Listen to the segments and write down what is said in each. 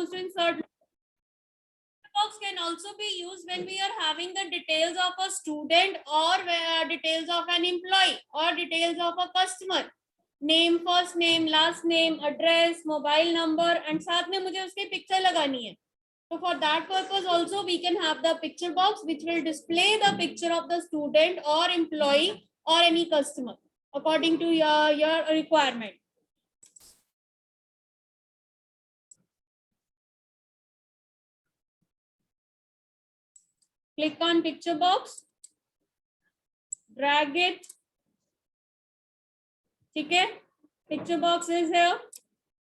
wants to insert. Box can also be used when we are having the details of a student or details of an employee or details of a customer. Name, first name, last name, address, mobile number, and साथ में मुझे उसकी picture लगानी है. So for that purpose also we can have the picture box which will display the picture of the student or employee or any customer according to your requirement. Click on picture box, drag it. Okay, picture box is here.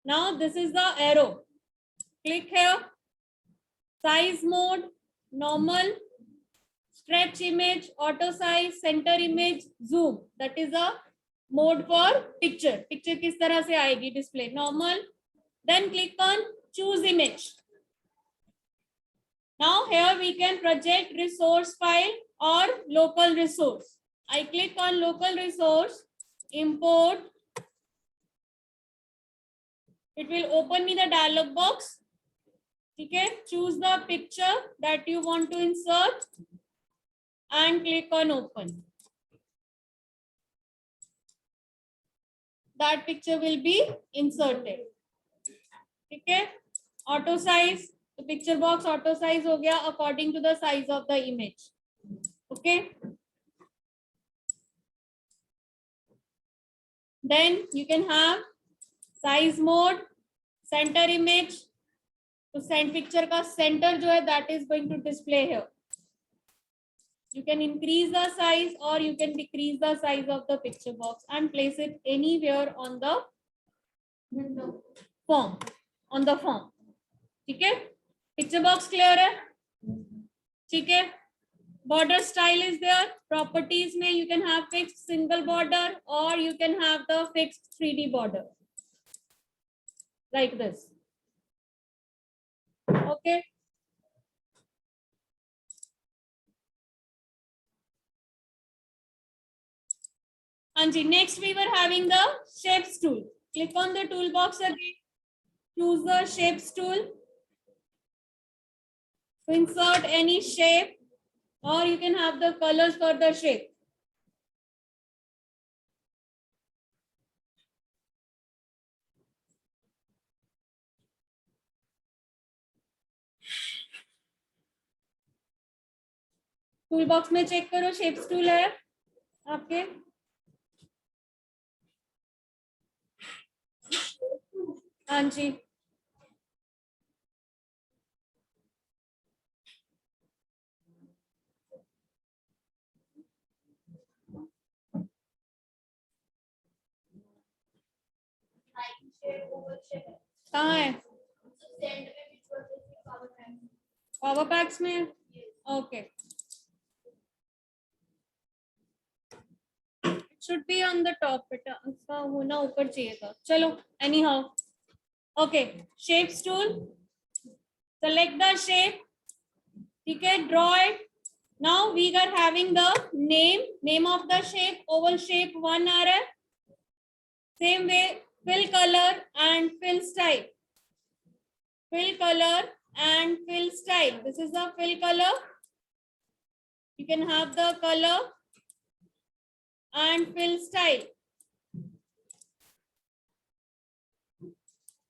Now this is the arrow. Click here. Size mode, normal, stretch image, auto size, center image, zoom. That is a mode for picture. Picture किस तरह से आएगी display? Normal. Then click on choose image. Now here we can project resource file or local resource. I click on local resource, import. It will open me the dialog box. Okay, choose the picture that you want to insert and click on open. That picture will be inserted. Okay, auto size. तो picture box auto size हो गया according to the size of the image. Okay. Then you can have size mode, center image. तो send picture का center जो है that is going to display here. You can increase the size or you can decrease the size of the picture box and place it anywhere on the form. On the form. ठीक है? Picture box clear है? ठीक है? Border style is there. Properties में you can have fixed single border or you can have the fixed 3D border. Like this. Okay. And next we were having the shapes tool. Click on the toolbox again. Choose the shapes tool. To insert any shape or you can have the colors for the shape. Toolbox में check करो shapes tool है आपके. हाँ जी. कहाँ है? Power PACS में. Okay. Should be on the top. इसका होना ऊपर चाहिए था. चलो. Anyhow. Okay. Shapes tool. Select the shape. ठीक है. Draw it. Now we are having the name of the shape. Oval shape 1 आ रहा है. Same way. Fill color and fill style. Fill color and fill style. This is the fill color. You can have the color and fill style.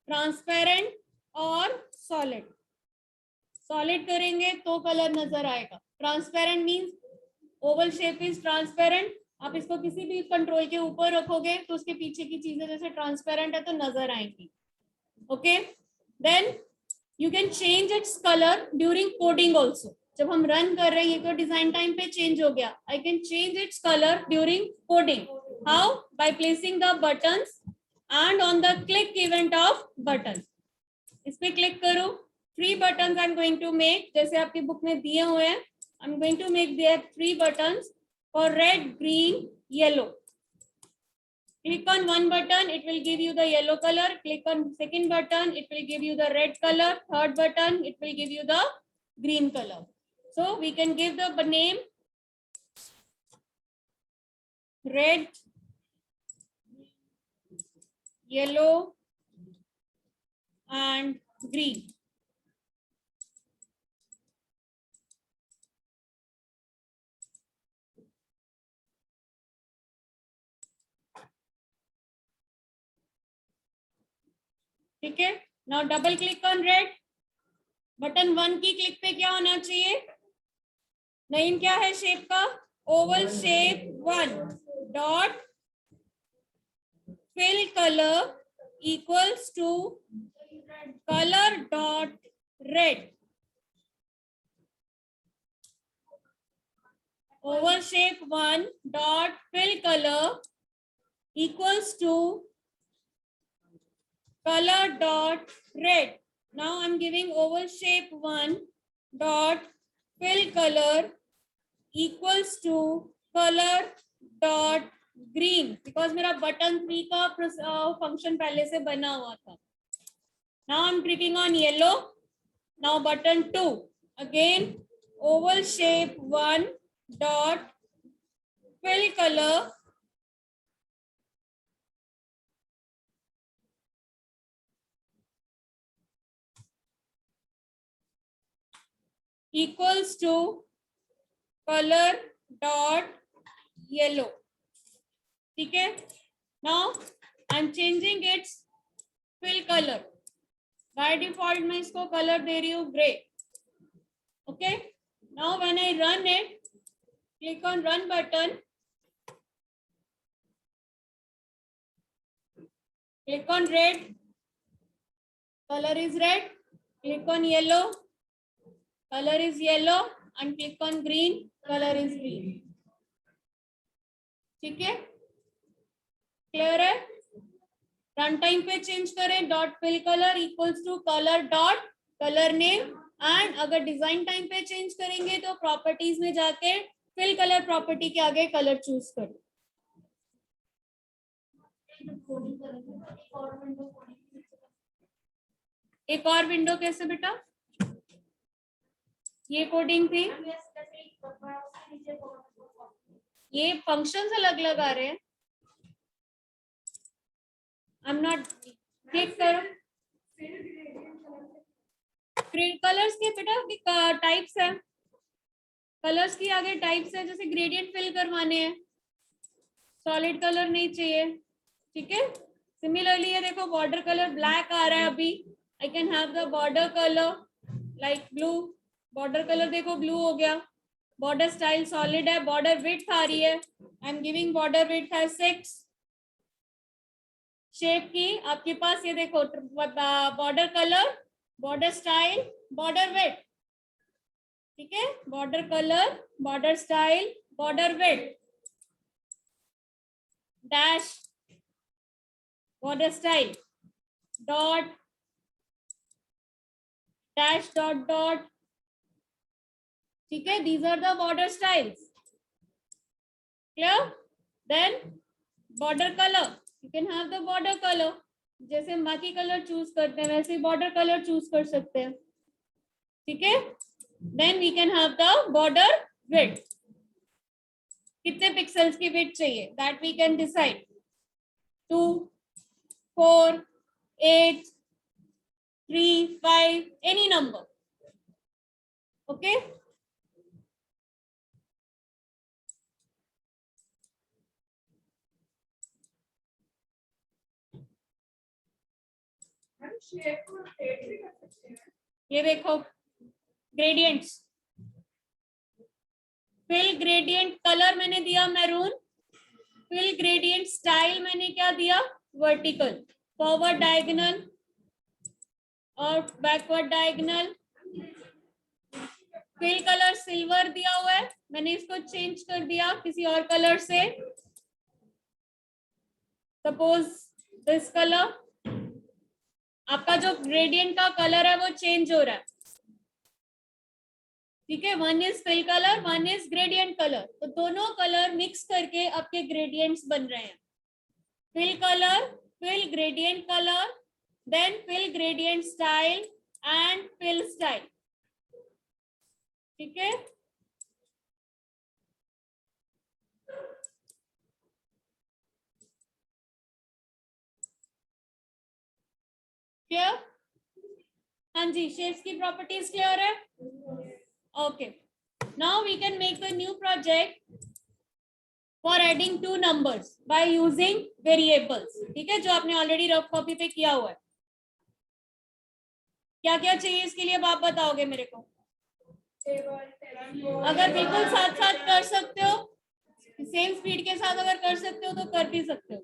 Transparent और solid. Solid करेंगे तो colour नजर आएगा. Transparent means oval shape is transparent. आप इसको किसी भी control के ऊपर रखोगे तो उसके पीछे की चीजें जैसे ट्रांसपेरेंट है तो नजर आएंगी. Okay. Then you can change its colour during coding also. जब हम रन कर रहे हैं ये तो डिजाइन टाइम पे चेंज हो गया. I can change its colour during coding. How? By placing the buttons and on the click event of button. इस पे क्लिक करो. 3 buttons I am going to make. जैसे आपकी बुक में दिए हुए हैं. I am going to make there 3 buttons for red, green, yellow. Click on one button, it will give you the yellow color. Click on second button, it will give you the red color. Third button, it will give you the green color. So we can give the name red, yellow and green. ठीक है, now double click on red. Button 1 की click पे क्या होना चाहिए? Name क्या है shape का? Oval shape 1 dot fill colour equals to colour dot red. Oval shape 1 dot fill color equals to color dot red. Now I'm giving oval shape 1 dot fill color equals to color dot green because मेरा button 3 का function पहले से बना हुआ था. Now I'm clicking on yellow. Now button 2 again oval shape 1 dot fill color equals to color dot yellow. ठीक है, now I'm changing its fill color. By default मैं इसको color दे रही हूँ gray. Okay, now when I run it, click on run button, click on red, color is red, click on yellow, color is yellow, and click on green, color is green. ठीक है, clear है? Run time पे change करें dot fill colour equals to colour dot colour name, and अगर design time पे change करेंगे तो properties में जाके फिल कलर प्रॉपर्टी के आगे कलर चूज करो. एक और विंडो कैसे बेटा? ये कोडिंग थी, ये फंक्शंस अलग अलग आ रहे हैं. आई एम नॉट, क्लिक करो. कलर्स के बेटा टाइप्स है, कलर्स की आगे टाइप्स है, जैसे ग्रेडियंट फिल करवाने हैं, सॉलिड कलर नहीं चाहिए. ठीक है, सिमिलरली ये देखो बॉर्डर कलर ब्लैक आ रहा है अभी. I can have the border colour like blue. Border colour देखो ब्लू हो गया. बॉर्डर स्टाइल सॉलिड है. बॉर्डर विड्थ आ रही है, I am giving border width है 6. शेप की आपके पास ये देखो border colour, border style, border width. ठीक है, border colour, border style, border width, dash, border style, dot, dash dot dot. ठीक है, these are the border styles. Clear? Then border color, you can have the border color. जैसे बाकी colour choose करते हैं वैसे border colour choose कर सकते हैं. ठीक है, then we can have the border width. कितने पिक्सल्स की विड्थ चाहिए, that we can decide. 2, 4, 8, 3, 5, any number. Okay. ये देखो ग्रेडियंट्स. फिल ग्रेडियंट कलर मैंने दिया मैरून. फिल ग्रेडियंट स्टाइल मैंने क्या दिया? वर्टिकल. फॉरवर्ड डायगोनल और backward diagonal. Fill colour silver दिया हुआ है, मैंने इसको चेंज कर दिया किसी और कलर से. Suppose this colour. आपका जो ग्रेडियंट का कलर है वो चेंज हो रहा है. ठीक है, one is fill colour, one is gradient colour. तो दोनों कलर मिक्स करके आपके ग्रेडियंट्स बन रहे हैं. Fill colour, fill gradient colour, then fill gradient style and fill style. ठीक है, क्लियर? हाँ जी, शेप्स की प्रॉपर्टीज क्लियर है? Okay, now we can make a new project for adding 2 numbers by using variables. ठीक है, जो आपने ऑलरेडी रफ कॉपी पे किया हुआ है. क्या क्या चाहिए इसके लिए, अब आप बताओगे मेरे को। अगर बिल्कुल साथ साथ कर सकते हो, सेम स्पीड के साथ अगर कर सकते हो तो कर भी सकते हो।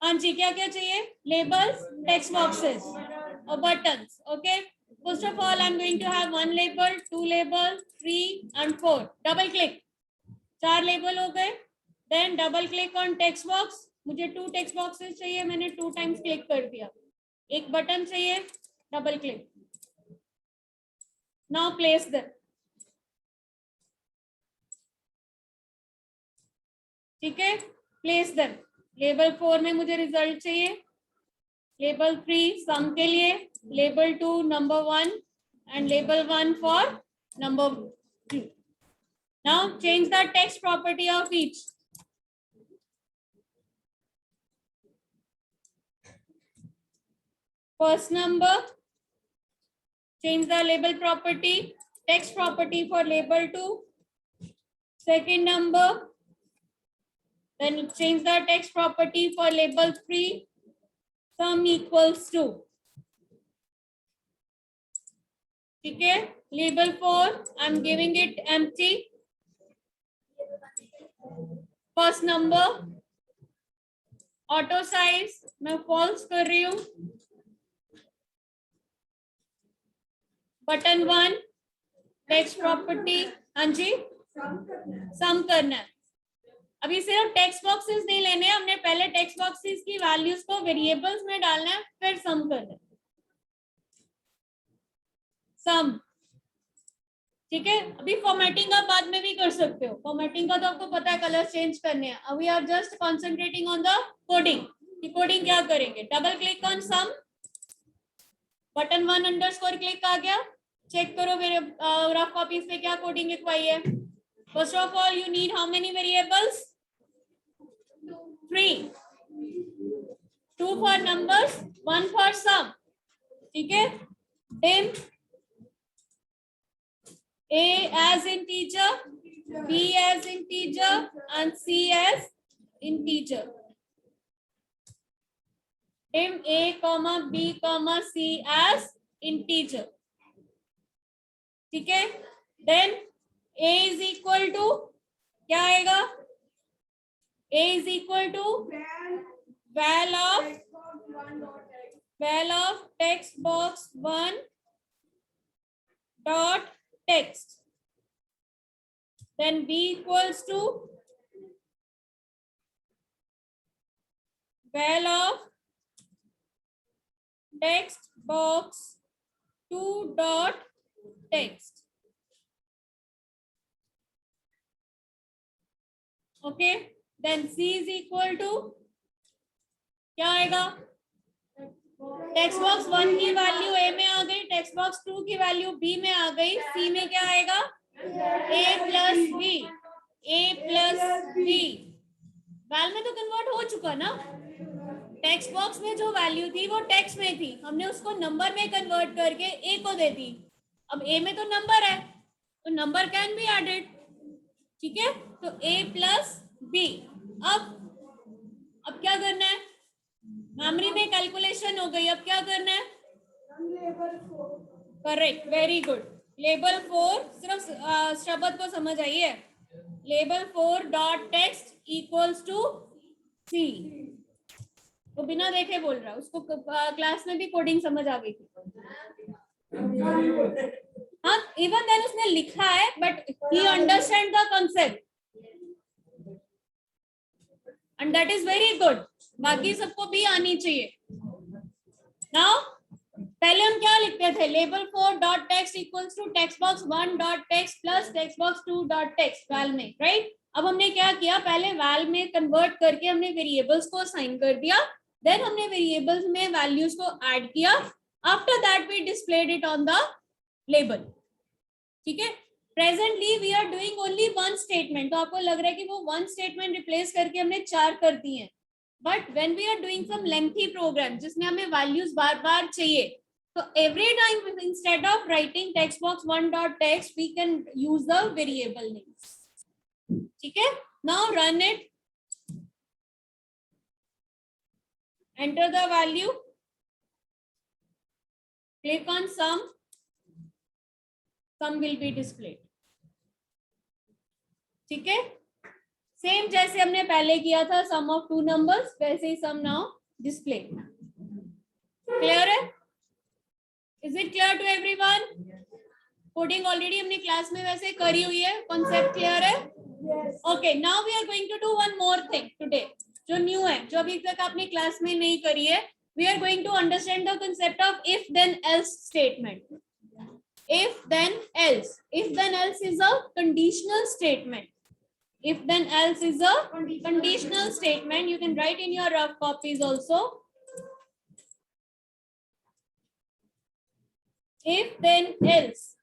हाँ जी, क्या क्या चाहिए? लेबल्स, टेक्स्ट बॉक्सेस और buttons. Okay, first of all I am going to have 1 label, 2 label, 3 and 4. Double click, 4 label हो गए। Then double click on text box, मुझे 2 टेक्स्ट बॉक्सेस चाहिए, मैंने 2 टाइम्स क्लिक कर दिया। एक बटन चाहिए, double click. Now place them. ठीक है, प्लेस देम। लेबल 4 में मुझे रिजल्ट चाहिए, लेबल 3 सम के लिए, label 2 number 1 and label 1 for number 2. Now change the text property of each. First number, change the label property, text property for label 2. Second number, then change the text property for label 3, sum equals 2. ठीक है, label 4 I'm giving it empty. First number, auto size मैं false कर रही हूँ। Button 1, text property, हाँ जी सम करना है। अभी सिर्फ टेक्स्ट बॉक्सेस नहीं लेने हैं, हमने पहले टेक्स्ट बॉक्सेस की वैल्यूज को वेरिएबल्स में डालना है, फिर सम करना है। सम, ठीक है। अभी फॉर्मेटिंग आप बाद में भी कर सकते हो, फॉर्मेटिंग का तो आपको पता है, कलर चेंज करने हैं। अभी are just concentrating on the coding. Coding क्या करेंगे, double click on some, button 1 underscore click आ गया। चेक करो मेरे रफ कॉपीज पे क्या कोडिंग लिखवाई है। First of all you need how many variables, 3, 2 for numbers, 1 for sum. ठीक है, dim a as integer, b as integer and c as integer. dim a comma b comma c as integer. ठीक है, then a is equal to क्या आएगा, a is equal to val of text box 1 dot text. Then b equals to val of text box 2 dot text. Okay, then c is equal to क्या आएगा, text box 1 की value a में आ गई, text box 2 की value b में आ गई, c में क्या आएगा, a plus b, a plus b। Val में तो कन्वर्ट हो चुका ना, टेक्स्ट बॉक्स में जो वैल्यू थी वो टेक्स्ट में थी, हमने उसको नंबर में कन्वर्ट करके a को दे दी। अब a में तो नंबर है, तो नंबर कैन बी एडेड। ठीक है, तो a प्लस b। अब क्या करना है, मेमोरी में कैलकुलेशन हो गई, अब क्या करना है, करेक्ट, वेरी गुड। लेबल 4, सिर्फ शब्द को समझ आइए, label 4 dot text equals to C. वो बिना देखे बोल रहा है, उसको क्लास में भी कोडिंग समझ आ गई थी। हाँ, इवन देन उसने लिखा है, but he understand the concept and that is very good. बाकी सबको भी आनी चाहिए। नाउ पहले हम क्या लिखते थे, label 4 dot text equals to text box 1 dot text plus text box 2 dot text val में, राइट। अब हमने क्या किया, पहले वैल में कन्वर्ट करके हमने वेरिएबल्स को असाइन कर दिया, देन हमने वेरिएबल्स में वैल्यूज को ऐड किया, after that we displayed it on the label. ठीक है, presently we are doing only 1 statement, तो आपको लग रहा है कि वो 1 स्टेटमेंट रिप्लेस करके हमने 4 कर दी है, but when we are doing some lengthy program जिसमें हमें वैल्यूज बार बार चाहिए, तो every time instead of writing text box 1 dot text we can use the variable names. ठीक है, now run it, enter the value, Click on sum. Sum will be displayed. ठीक है, same जैसे हमने पहले किया था सम ऑफ टू नंबर्स, वैसे ही सम नाउ डिस्प्ले. क्लियर है? Is it clear to everyone? Coding already हमने क्लास में वैसे करी हुई है. कॉन्सेप्ट क्लियर है? Okay, now we are going to do one more thing today, जो न्यू है, जो अभी तक आपने क्लास में नहीं करी है. We are going to understand the concept of if then else statement. If then else. If then else is a conditional statement. If then else is a conditional statement. You can write in your rough copies also. If then else.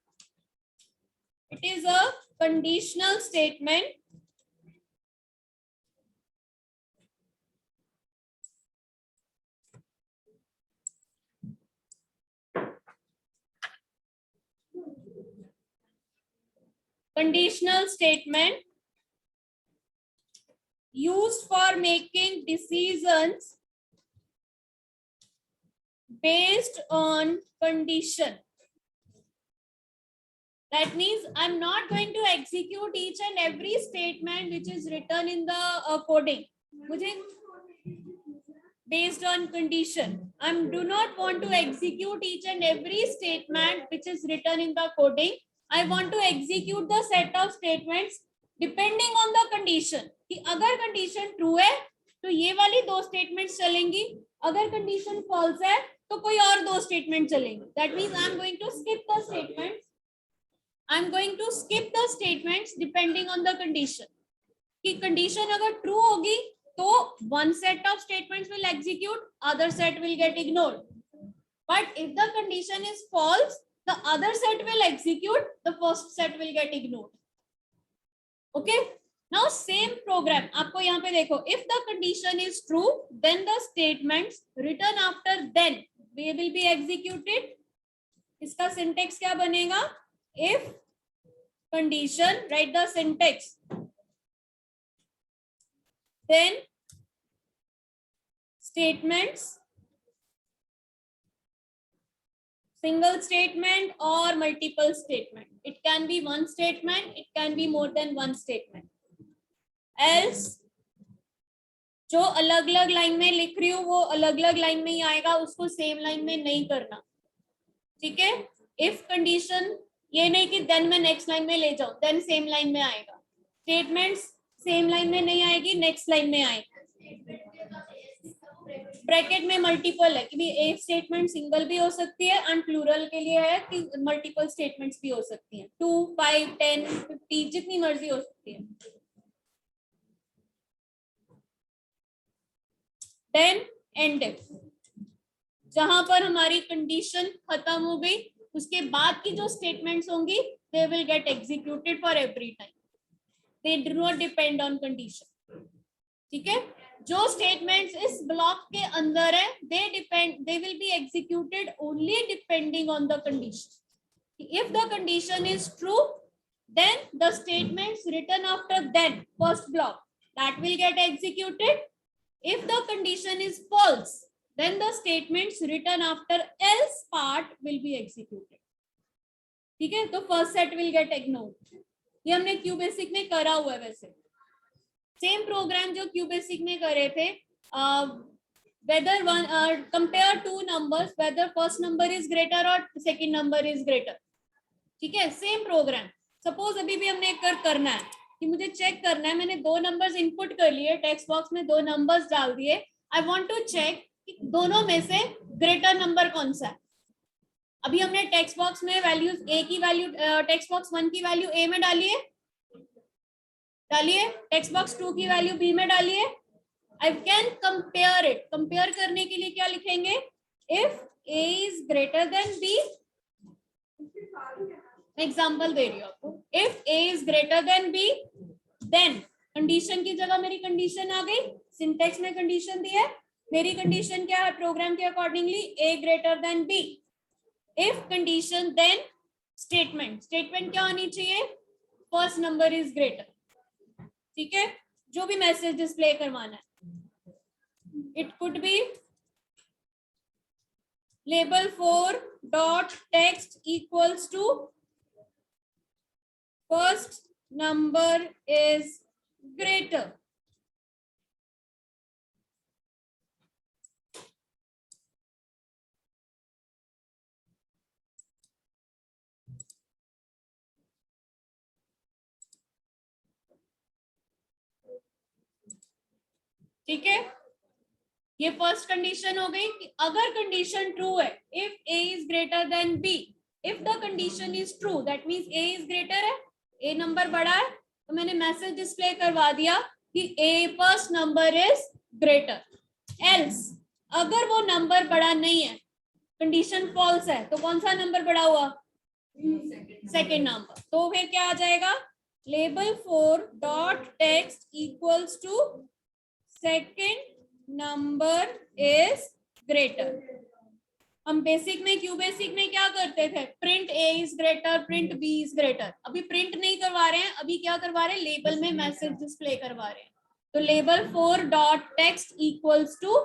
It is a conditional statement. Conditional statement used for making decisions based on condition. That means I'm not going to execute each and every statement which is written in the coding. मुझे based on condition. I do not want to execute each and every statement which is written in the coding. I want to execute the set of statements depending on the condition. कि अगर condition true है तो ये वाली दो statements चलेंगी, अगर condition false है तो कोई और दो statement चलेंगी. That means I am going to skip the statements. I am going to skip the statements depending on the condition. कि condition अगर true होगी तो one set of statements will execute, other set will get ignored. But if the condition is false, the other set will execute, the first set will get ignored. Okay? Now same program. आपको यहाँ पे देखो, if the condition is true, then the statements written after then they will be executed. इसका syntax क्या बनेगा? If condition, write the syntax. Then statements, single statement or multiple statement. It can be one statement, it can be more than one statement. Else, जो अलग अलग line में लिख रही हूँ वो अलग अलग लाइन में ही आएगा, उसको सेम लाइन में नहीं करना. ठीक है? इफ कंडीशन ये नहीं कि देन मैं नेक्स्ट लाइन में ले जाऊं, देन सेम लाइन में आएगा. स्टेटमेंट्स सेम लाइन में नहीं आएगी, नेक्स्ट लाइन में आएगी. ब्रैकेट में मल्टीपल है कि एक स्टेटमेंट सिंगल भी हो सकती है एंड प्लूरल के लिए है कि मल्टीपल स्टेटमेंट्स भी हो सकती हैं. 2, 5, 10, 50 जितनी मर्जी हो सकती है. देन एंड इफ, जहां पर हमारी कंडीशन खत्म हो गई उसके बाद की जो स्टेटमेंट्स होंगी they will get executed for every time. They do not depend on condition. ठीक है? जो स्टेटमेंट्स इस ब्लॉक के अंदर है they will be executed only depending on the condition. If the condition is true then the statements written after then first block that will get executed. If the condition is false then the statements written after else part will be executed. ठीक है? तो first set will get ignored. ये हमने QBasic में करा हुआ है. वैसे सेम प्रोग्राम जो QBasic में करे थे, whether one compare two numbers, whether first number is greater or second number is greater. ठीक है? Same programme. सपोज अभी भी हमने करना है कि मुझे चेक करना है, मैंने दो नंबर्स इनपुट कर लिए, टेक्स्ट बॉक्स में दो नंबर्स डाल दिए. आई वांट टू चेक कि दोनों में से ग्रेटर नंबर कौन सा है. अभी हमने टेक्स्ट बॉक्स में वैल्यूज ए की वैल्यू, टेक्स्ट बॉक्स 1 की वैल्यू ए में डालिए, टेक्स्ट बॉक्स 2 की वैल्यू बी में डालिए. I can compare it. Compare करने के लिए क्या लिखेंगे? If A is greater than B. Example दे रही हूँ आपको. If A is greater than B then condition की जगह मेरी कंडीशन आ गई. सिंटेक्स में कंडीशन दी है, मेरी कंडीशन क्या है प्रोग्राम के accordingly? A greater than B. If condition then statement. Statement क्या होनी चाहिए? First number is greater. ठीक है? जो भी मैसेज डिस्प्ले करवाना है, it could be label 4 dot text equals to first number is greater. ठीक है, ये फर्स्ट कंडीशन हो गई कि अगर कंडीशन ट्रू है, if A is greater than B, if the condition is true that means A is greater है, A number बड़ा है, तो मैंने मैसेज डिस्प्ले करवा दिया कि A first number is greater. Else अगर वो नंबर बड़ा नहीं है, कंडीशन फॉल्स है, तो कौन सा नंबर बड़ा हुआ? Second number. तो फिर क्या आ जाएगा? Label 4 dot text equals to second number is greater. हम बेसिक में, क्यू बेसिक में क्या करते थे? Print A is greater, print B is greater. अभी प्रिंट नहीं करवा रहे हैं, अभी क्या करवा रहे हैं? लेबल में मैसेज डिस्प्ले करवा रहे हैं. तो label 4 dot text equals to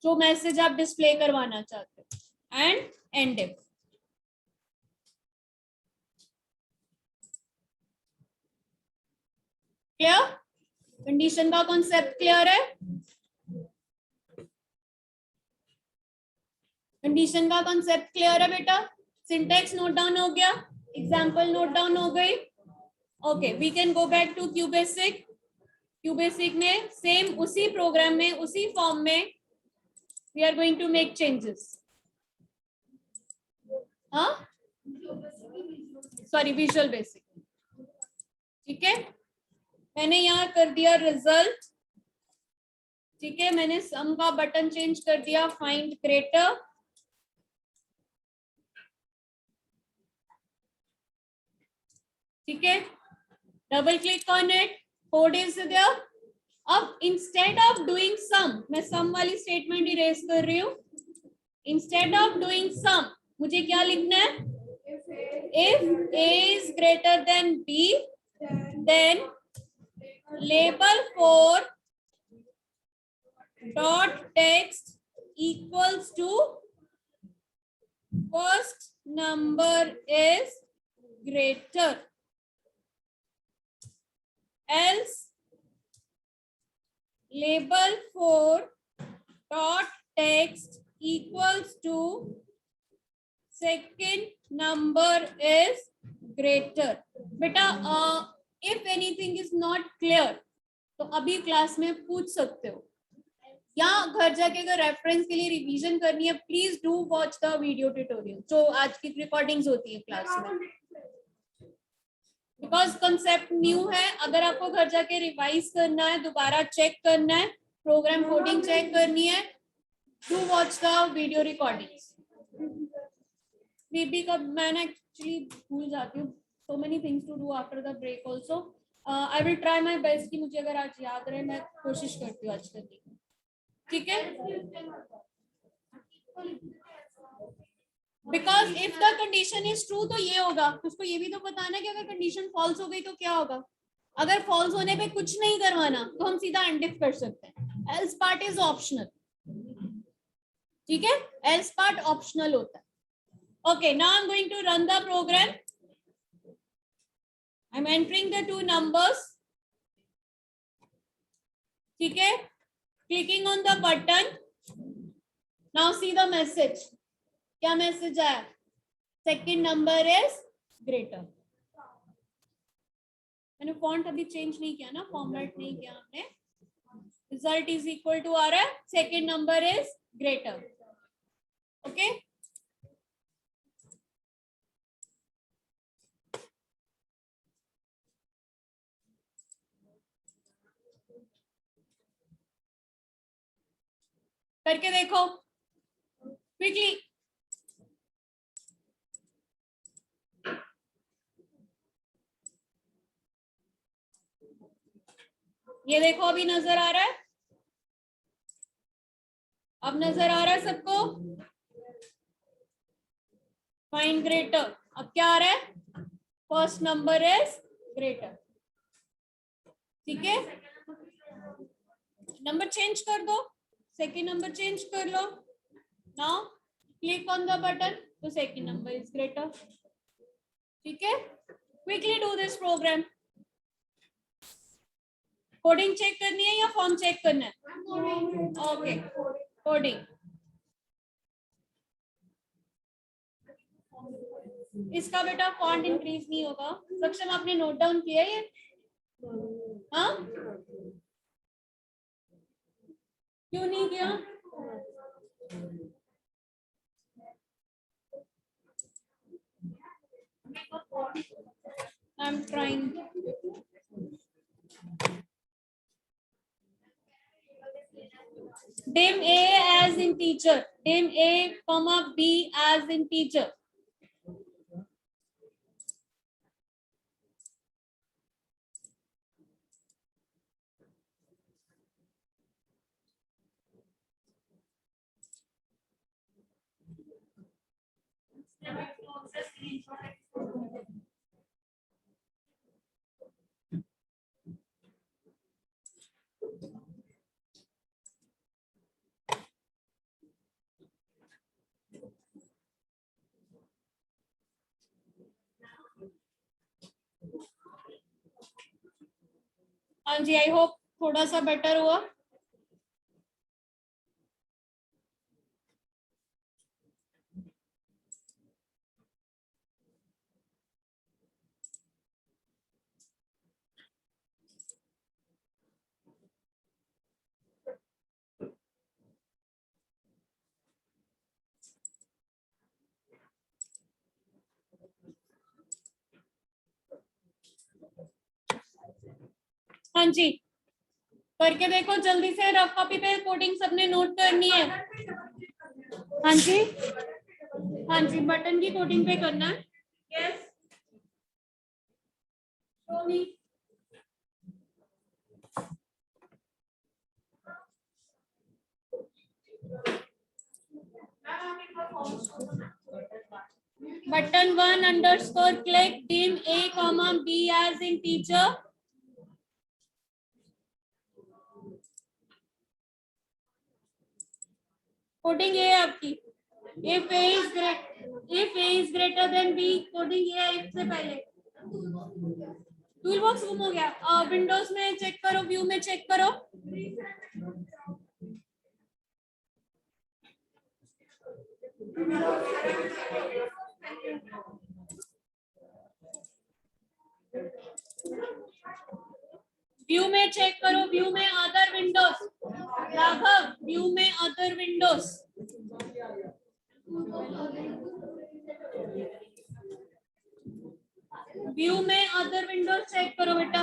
जो मैसेज आप डिस्प्ले करवाना चाहते हो, and end if. Clear? Condition का कॉन्सेप्ट क्लियर है? कंडीशन का कॉन्सेप्ट क्लियर है बेटा? सिंटेक्स नोट डाउन हो गया, एग्जांपल नोट डाउन हो गई. Okay, we can go back to QBasic. QBasic में सेम उसी प्रोग्राम में, उसी फॉर्म में we are going to make changes. हाँ, सॉरी, विजुअल बेसिक. ठीक है, मैंने यहाँ कर दिया रिजल्ट. ठीक है, मैंने सम का बटन चेंज कर दिया, फाइंड ग्रेटर. ठीक है, double click on it, code is there. अब इंस्टेड ऑफ डूइंग सम, मैं सम वाली स्टेटमेंट इरेज कर रही हूँ. इंस्टेड ऑफ डूइंग सम मुझे क्या लिखना है? If A is greater than B, then label 4 dot text equals to first number is greater. Else label 4 dot text equals to second number is greater. बेटा if anything is not clear तो अभी class में पूछ सकते हो, या घर जाके अगर रेफरेंस के लिए रिवीजन करनी है, please do watch the video tutorial जो आज की रिकॉर्डिंग्स होती है क्लास में, बिकॉज कंसेप्ट न्यू है. अगर आपको घर जाके रिवाइज करना है, दोबारा चेक करना है, प्रोग्राम कोडिंग चेक करनी है, do watch the video recordings. बीबी कब मैंने एक्चुअली भूल जाती हूँ, so many things to do after the break also. I will try my best कि मुझे अगर आज याद रहे, मैं कोशिश करती हूँ आज करने की. ठीक है, because if the condition is true तो ये होगा. उसको ये भी तो बताना है कि अगर कंडीशन फॉल्स हो गई तो क्या होगा. अगर फॉल्स होने पे कुछ नहीं करवाना तो हम सीधा एंड इफ कर सकते हैं. Else part is optional. ठीक है, एल्स पार्ट ऑप्शनल होता है. Okay, now I am going to run the program. I am entering the two numbers. ठीक है, clicking on the button. Now see the message. क्या मैसेज आया? Second number is greater. मैंने font अभी change नहीं किया ना, फॉर्मेट नहीं किया हमने. रिजल्ट इज इक्वल टू आ रहा है second number is greater. Okay, करके देखो क्विकली. ये देखो, अभी नजर आ रहा है? अब नजर आ रहा है सबको? Find greater. अब क्या आ रहा है? First number is greater. ठीक है, नंबर चेंज कर दो, सेकेंड नंबर चेंज कर लो. Now click on the button तो second number is greater. ठीक है, quickly do this program. Coding check करनी है या फॉर्म चेक करना है? Okay, coding. इसका बेटा फॉन्ट इंक्रीज नहीं होगा. सक्षम आपने नोट डाउन किया ये? हाँ, क्यों नहीं किया? I'm trying. Dim A as in teacher. Dim A, comma B as in teacher. हाँ जी, आई होप थोड़ा सा बेटर हुआ. हाँ जी, करके देखो जल्दी से. रफ कॉपी पे कोडिंग सबने नोट करनी है. हाँ जी, हाँ जी, बटन की कोडिंग पे करना है. Yes, Soni. Button 1 underscore click dim A comma B as in teacher. Coding A है आपकी. If A is greater than B, coding A है if से पहले. टूल बॉक्स गुम हो गया. विंडोज में चेक करो, व्यू में चेक करो. व्यू में चेक करो, व्यू में अदर विंडोज. राघव, व्यू में अदर विंडोज. व्यू में अदर विंडोज चेक करो बेटा.